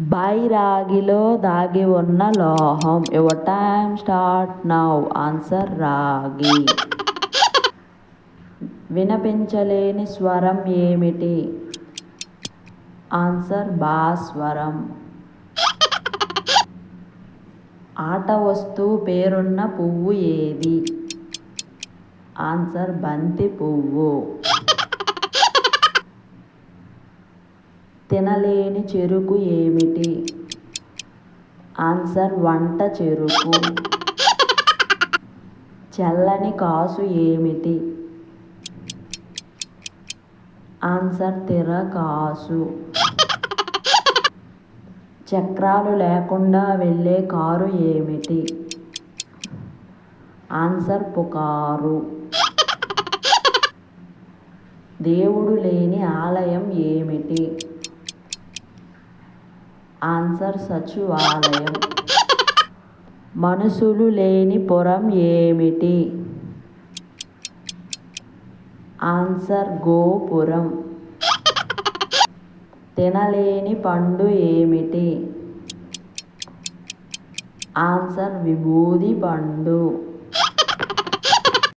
బైరాగిలో దాగి ఉన్న లోహం. Your time start now. Answer రాగి. వినిపించలేని స్వరం ఏమిటి? ఆన్సర్ భాస్వరం. ఆట వస్తువు పేరున్న పువ్వు ఏది? ఆన్సర్ బంతి పువ్వు. తినలేని చెరుకు ఏమిటి? ఆన్సర్ వంట చెరుకు. చల్లని కాసు ఏమిటి? ఆన్సర్ తిరకాసు. చక్రాలు లేకుండా వెళ్ళే కారు ఏమిటి? ఆన్సర్ పుకారు. దేవుడు లేని ఆలయం ఏమిటి? ఆన్సర్ సచివాలయం. మనుషులు లేని పురం ఏమిటి? ఆన్సర్ గోపురం. తినలేని పండు ఏమిటి? ఆన్సర్ విభూది పండు.